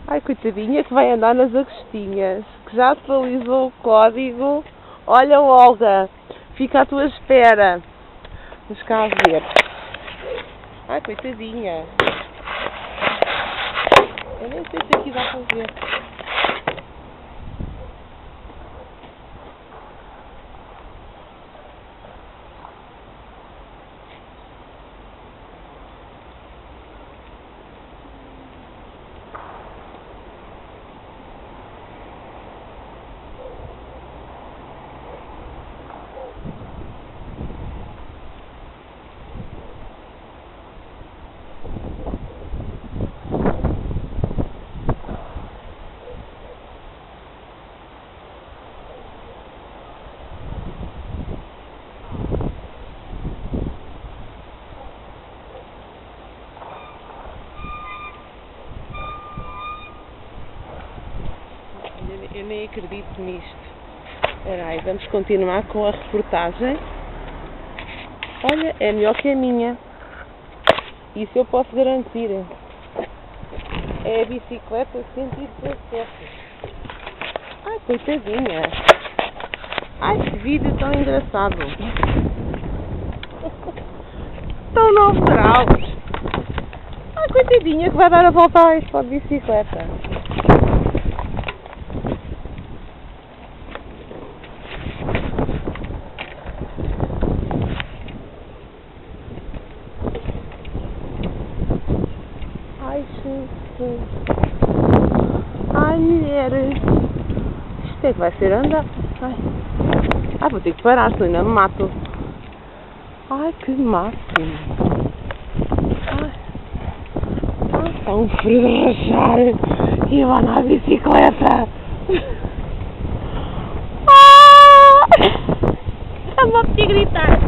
Ai, coitadinha que vai andar nas Agostinhas, que já atualizou o código. Olha, Olga, fica à tua espera. Vamos cá ver. Ai, coitadinha. Eu nem sei se aqui dá para ver. Eu nem acredito nisto. Espera aí, vamos continuar com a reportagem. Olha, é melhor que a minha. Isso eu posso garantir. É a bicicleta 117. Ai, coitadinha. Ai, que vídeo tão engraçado. Estão 9 graus. Ai, coitadinha que vai dar a volta a esta bicicleta. Ai, Jesus. Ai, mulher. Isto é que vai ser andar. Ai, vou ter que parar, senão ainda me mato. Ai, que máximo. Ai, está um frio de rachar. E eu ando na bicicleta. Ah! Estava a gritar.